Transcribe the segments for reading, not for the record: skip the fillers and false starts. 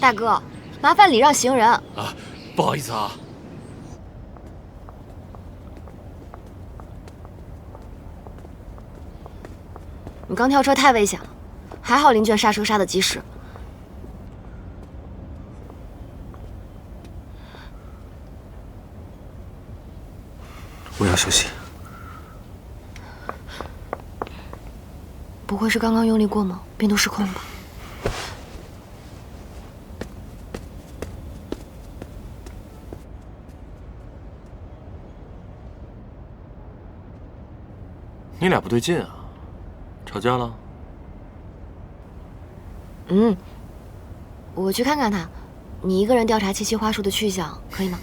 大哥，麻烦礼让行人啊，不好意思啊。你刚跳车太危险了，还好林娟刹车刹得及时。我要休息。不会是刚刚用力过猛，病毒失控了吧？你俩不对劲啊，吵架了？我去看看他，你一个人调查七七花束的去向，可以吗？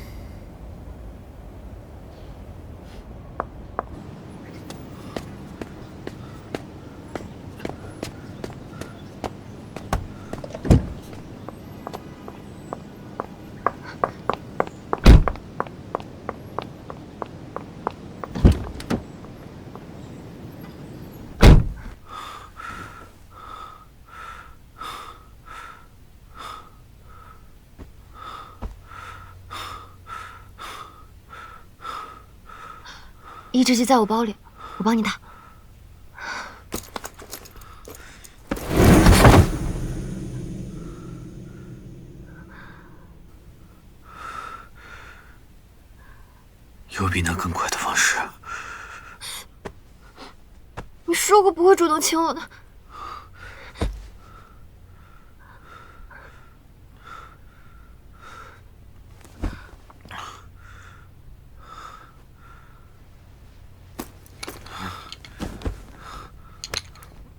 抑制剂在我包里，我帮你打。有比那更快的方式？你说过不会主动亲我的。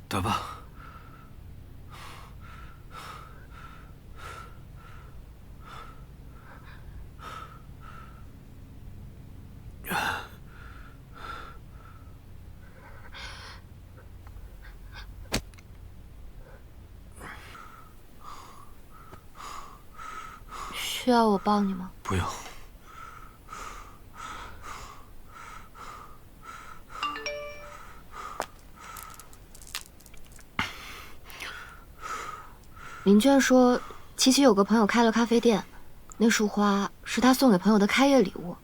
打吧。需要我抱你吗？不用。林娟说，七七有个朋友开了咖啡店，那束花是她送给朋友的开业礼物。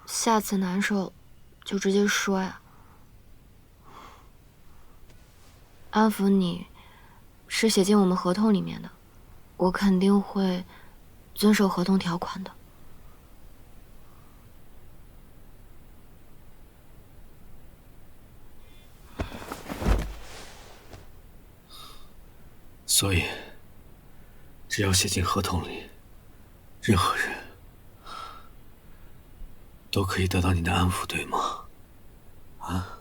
下次难受，就直接说呀。安抚你，是写进我们合同里面的，我肯定会遵守合同条款的。所以，只要写进合同里，任何人都可以得到你的安抚，对吗？啊？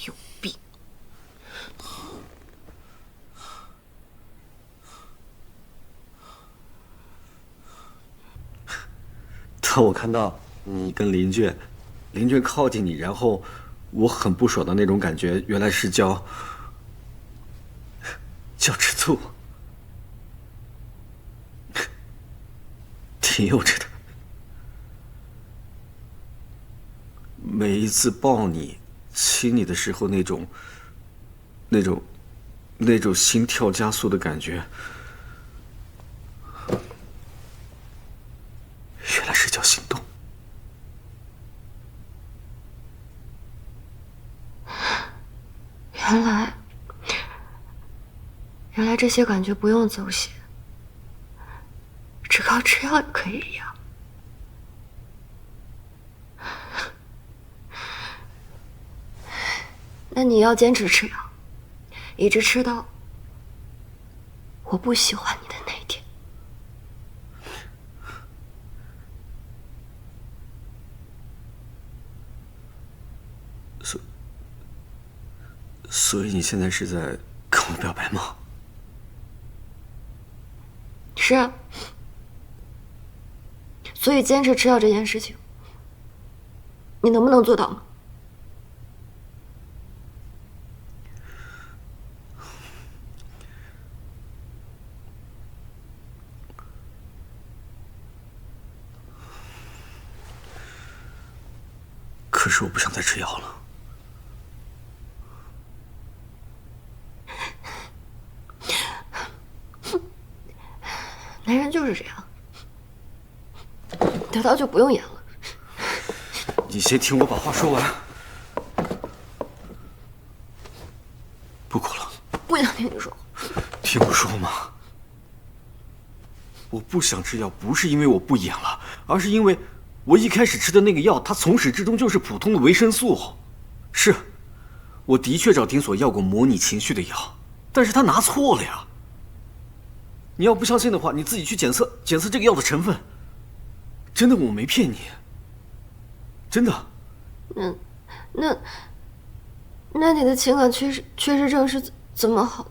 有病！当我看到你跟林娟靠近你，然后我很不爽的那种感觉，原来是叫吃醋，挺幼稚的。每一次抱你、亲你的时候，那种心跳加速的感觉，原来是叫心动。原来这些感觉不用走血，只靠吃药也可以呀。那你要坚持吃药，一直吃到我不喜欢你的那一天。所以你现在是在跟我表白吗？是啊，所以坚持吃药这件事情，你能不能做到呢？可是我不想再吃药了。男人就是这样，得到就不用演了。你先听我把话说完。不哭了。不想听你说话。听我说嘛。我不想吃药，不是因为我不演了，而是因为我一开始吃的那个药，它从始至终就是普通的维生素。是，我的确找丁所要过模拟情绪的药，但是他拿错了呀。你要不相信的话，你自己去检测这个药的成分。真的，我没骗你。真的。那你的情感缺失症是怎么好的？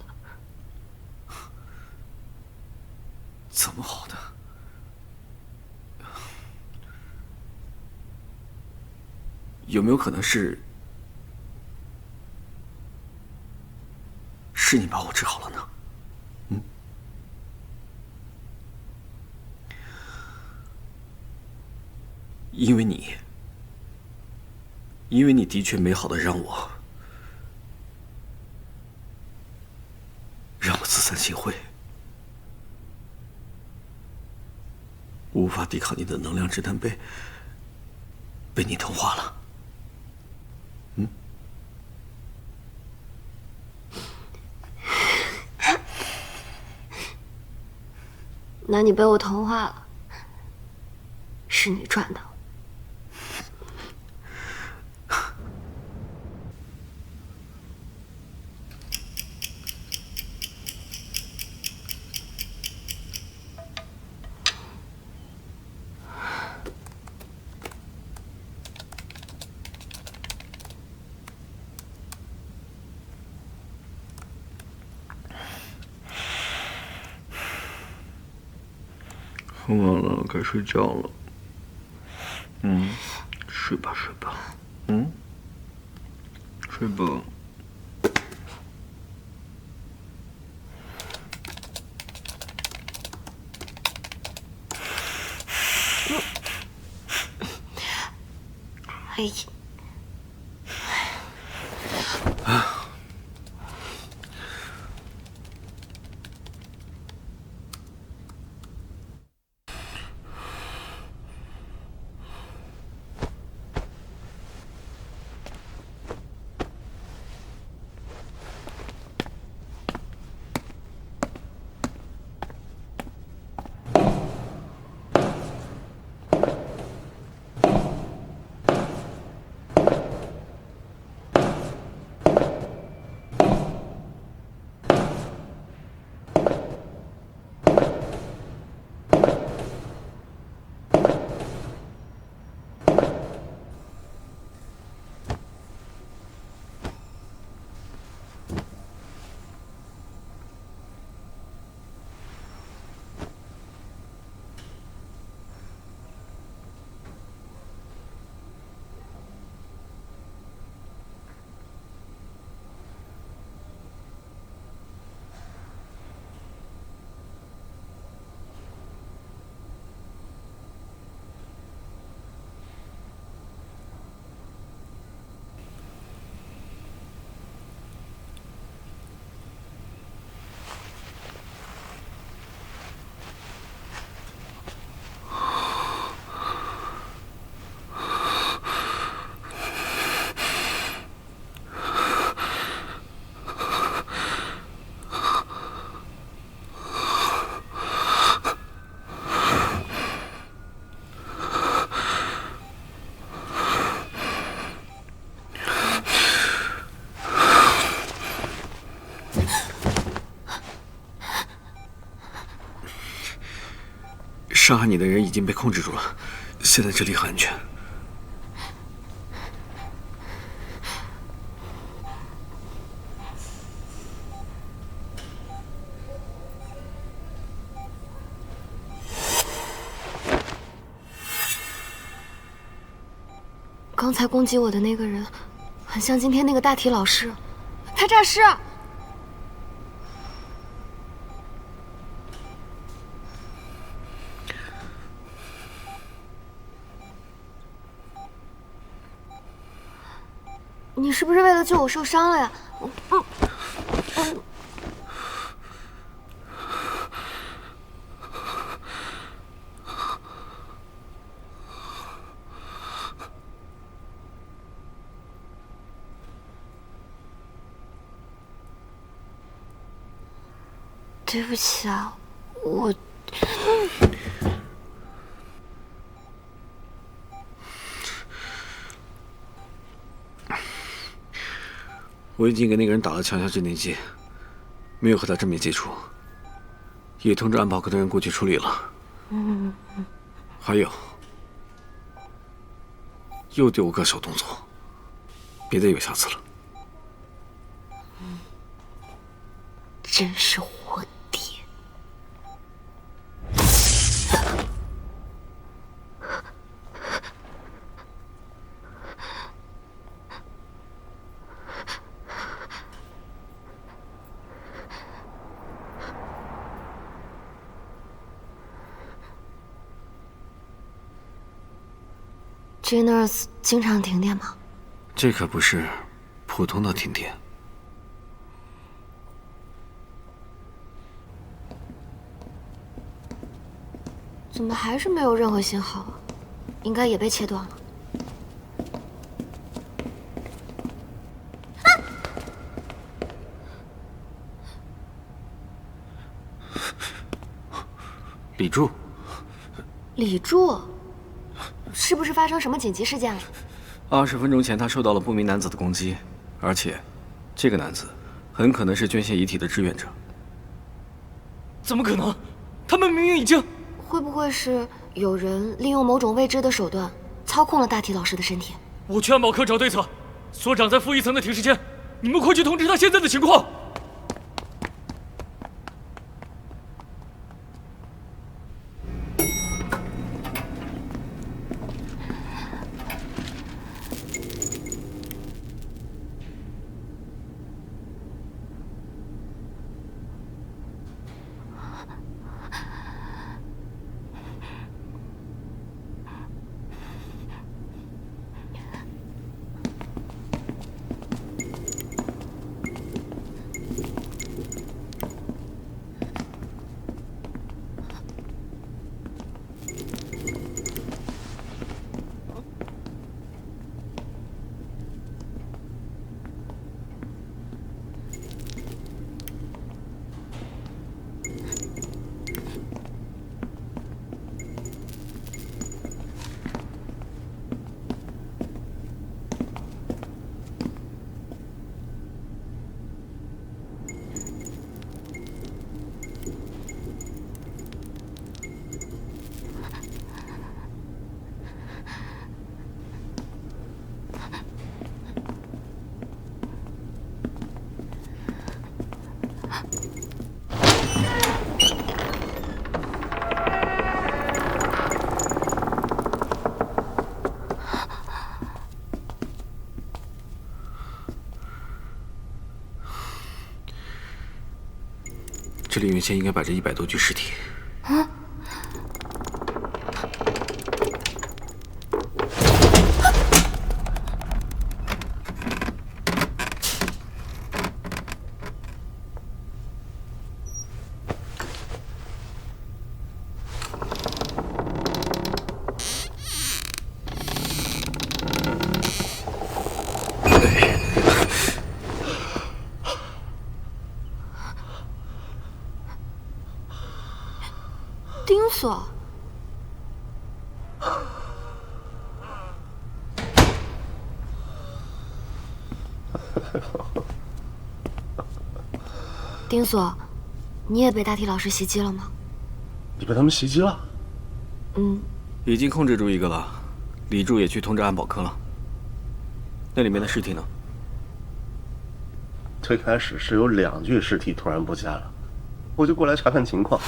怎么好的？有没有可能是你把我治好了呢？因为你的确美好的让我自惭形秽，无法抵抗你的能量之弹被你同化了。那你被我同化了，是你赚的。很晚了，该睡觉了。睡吧，睡吧。睡吧。哎呀。伤害你的人已经被控制住了，现在这里很安全。刚才攻击我的那个人，很像今天那个大体老师，他诈尸。你是不是为了救我受伤了呀？对不起啊，我已经给那个人打了强效镇定剂，没有和他正面接触，也通知安保科的人过去处理了。还有，又丢我个小动作，别再有下次了。真是活爹！这那儿经常停电吗？这可不是普通的停电。怎么还是没有任何信号啊？应该也被切断了。李柱，李柱，是不是发生什么紧急事件了？20分钟前，他受到了不明男子的攻击，而且，这个男子很可能是捐献遗体的志愿者。怎么可能？他们明明已经……会不会是有人利用某种未知的手段操控了大体老师的身体？我去安保科找对策。所长在负1层的停尸间，你们快去通知他现在的情况。这里原先应该摆着100多具尸体。钉锁。钉锁，你也被大体老师袭击了吗？你被他们袭击了？已经控制住一个了，李柱也去通知安保科了。那里面的尸体呢？最开始是有2具尸体突然不见了，我就过来查看情况。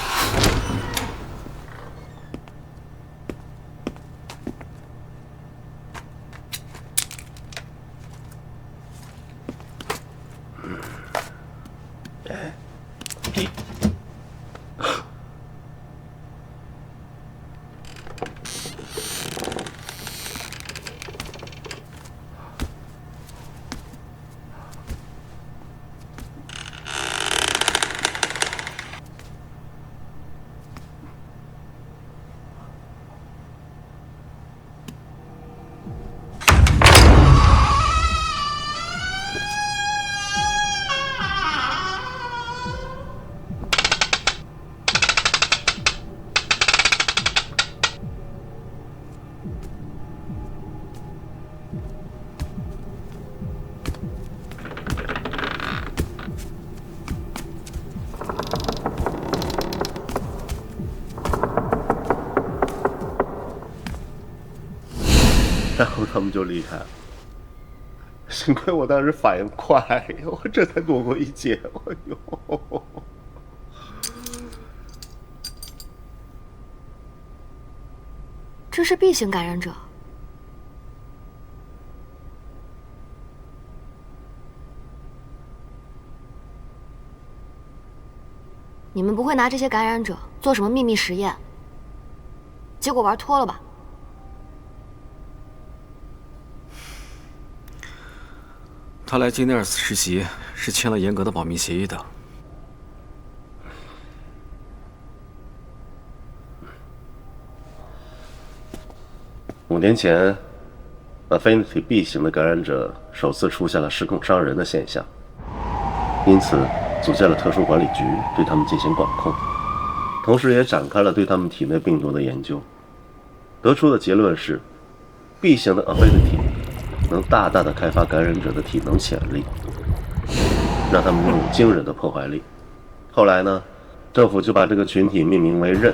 然后他们就离开了。幸亏我当时反应快，我这才躲过一劫。哎呦！这是 B 型感染者。你们不会拿这些感染者做什么秘密实验，结果玩脱了吧？他来 G-Nurse 实习是签了严格的保密协议的。5年前 ，Affinity B 型的感染者首次出现了失控伤人的现象，因此组建了特殊管理局对他们进行管控，同时也展开了对他们体内病毒的研究。得出的结论是 ，B 型的 Affinity 能大大的开发感染者的体能潜力，让他们拥有惊人的破坏力。后来呢，政府就把这个群体命名为刃。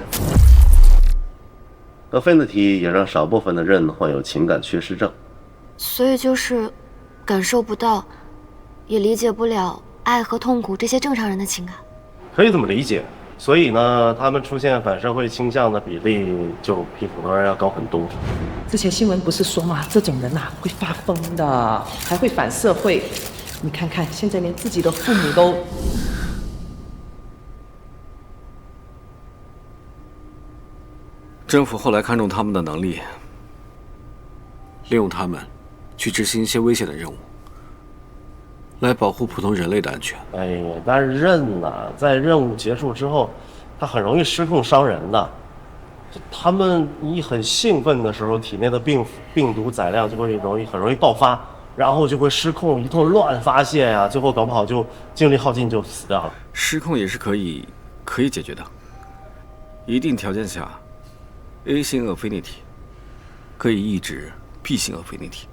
Affinity 也让少部分的刃患有情感缺失症，所以就是感受不到，也理解不了爱和痛苦这些正常人的情感。可以这么理解。所以呢，他们出现反社会倾向的比例就比普通人要高很多。之前新闻不是说嘛，这种人啊会发疯的，还会反社会。你看看，现在连自己的父母都……政府后来看中他们的能力，利用他们去执行一些危险的任务，来保护普通人类的安全。哎呀，但是刃呐，在任务结束之后，它很容易失控伤人的。他们一很兴奋的时候，体内的病毒载量就会很容易爆发，然后就会失控，一通乱发泄呀，最后搞不好就精力耗尽就死掉了。失控也是可以解决的，一定条件下 ，A 型 Affinity 可以抑制 B 型 Affinity。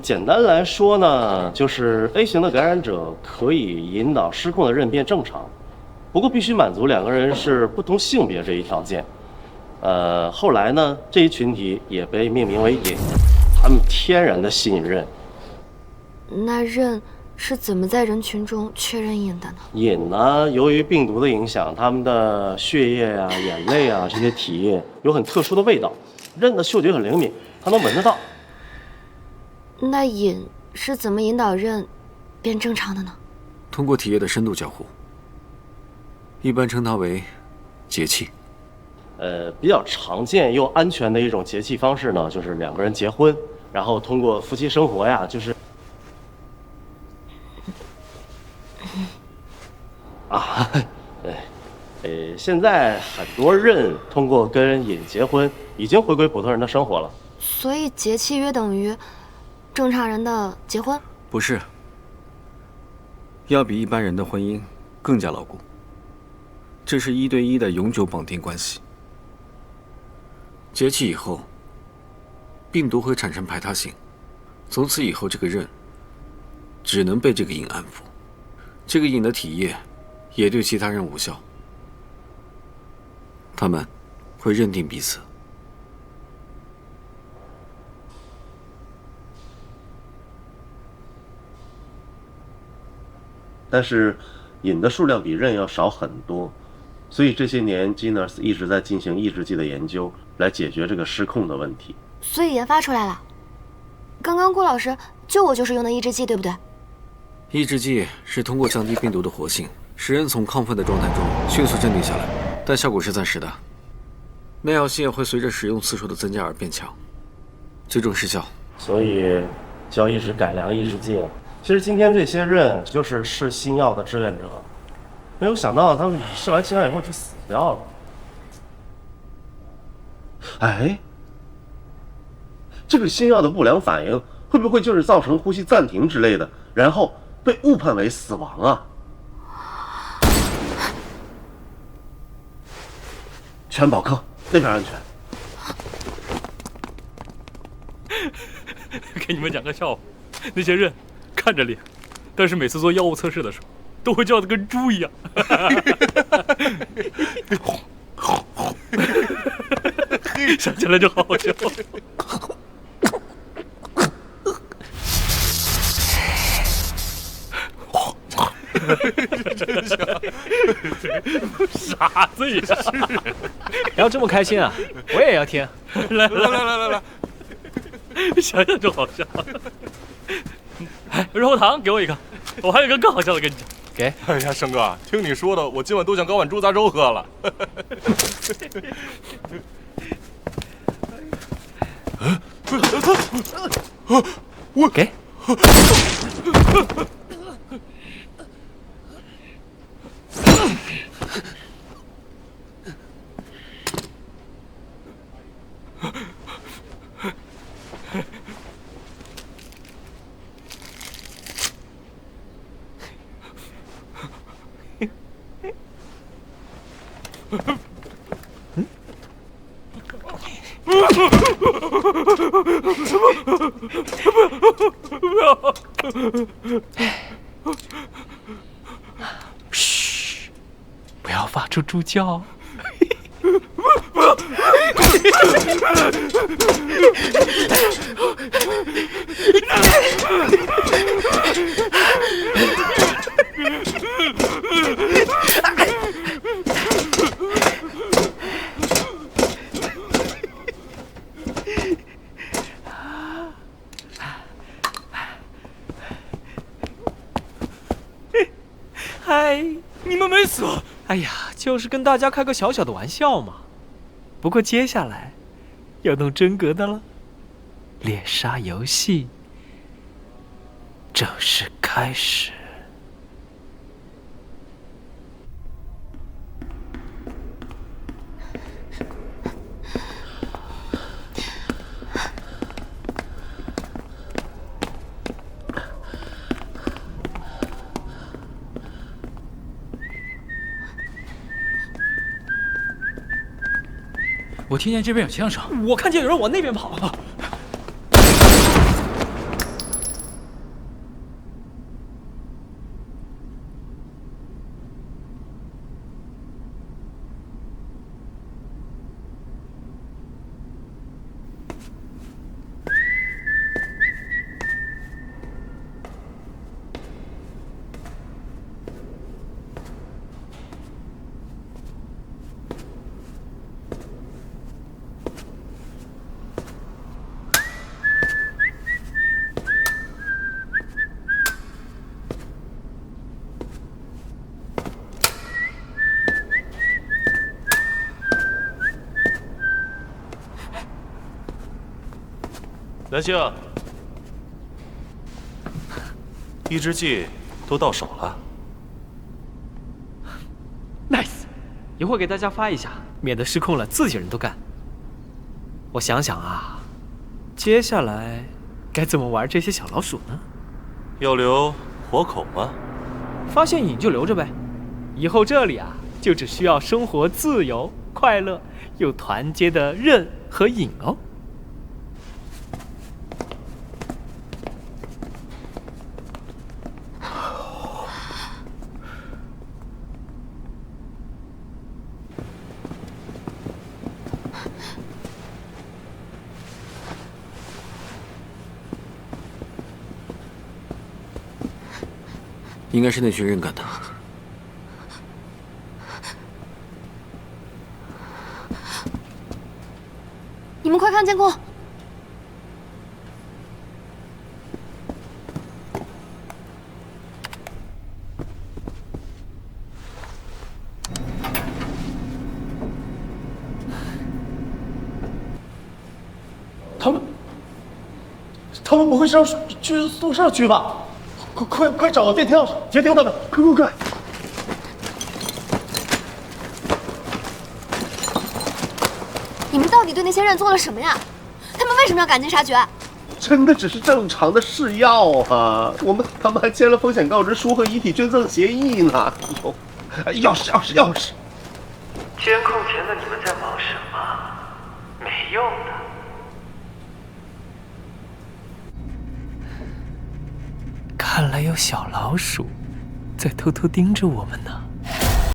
简单来说呢，就是 A 型的感染者可以引导失控的刃变正常，不过必须满足2个人是不同性别这一条件。后来呢，这一群体也被命名为瘾，他们天然的吸引刃。那刃是怎么在人群中确认瘾的呢？瘾呢，由于病毒的影响，他们的血液啊、眼泪啊这些体液有很特殊的味道，刃的嗅觉很灵敏，它能闻得到。那瘾是怎么引导刃变正常的呢？通过体液的深度交互，一般称它为节气。比较常见又安全的一种节气方式呢，就是2个人结婚，然后通过夫妻生活呀，就是现在很多人通过跟瘾结婚，已经回归普通人的生活了。所以节气约等于正常人的结婚？不是，要比一般人的婚姻更加牢固。这是1对1的永久绑定关系。节气以后，病毒会产生排他性，从此以后这个刃只能被这个瘾安抚，这个瘾的体液也对其他人无效，他们会认定彼此。但是瘾的数量比刃要少很多，所以这些年 G-Nurse 一直在进行抑制剂的研究，来解决这个失控的问题。所以研发出来了。刚刚顾老师救我就是用的抑制剂，对不对？抑制剂是通过降低病毒的活性，使人从亢奋的状态中迅速镇定下来，但效果是暂时的。耐药性会随着使用次数的增加而变强，最终失效。所以就要一直改良抑制剂了。其实今天这些人就是试新药的志愿者，没有想到他们试完新药以后就死掉了。哎，这个新药的不良反应会不会就是造成呼吸暂停之类的，然后被误判为死亡啊？全保科那边安全。给你们讲个笑话，那些人看着脸，但是每次做药物测试的时候，都会叫得跟猪一样。想起来就好好笑。傻子也是。要这么开心啊，我也要听。来，想想就好笑。哎，猕猴桃给我一个，我还有一个更好笑的跟你讲。给。哎呀，生哥，听你说的，我今晚都想搞碗猪杂粥喝了。我给。嘘，不要发出猪叫。嗨，你们没死？哎呀，就是跟大家开个小小的玩笑嘛。不过接下来要弄真格的了，猎杀游戏正式开始。我听见这边有枪声，我看见有人往那边跑。南星，一支剂都到手了。Nice， 一会儿给大家发一下，免得失控了自己人都干。我想想啊，接下来该怎么玩这些小老鼠呢？要留活口吗？发现瘾就留着呗，以后这里啊就只需要生活自由、快乐又团结的刃和瘾哦。应该是那群人干的。你们快看监控！他们不会是要去宿舍去吧？快找个电梯钥匙，接听他们，快！你们到底对那些人做了什么呀？他们为什么要赶尽杀绝？真的只是正常的试药啊！他们还签了风险告知书和遗体捐赠协议呢。钥匙！监控前的你们在忙什么？没用的。看来有小老鼠在偷偷盯着我们呢。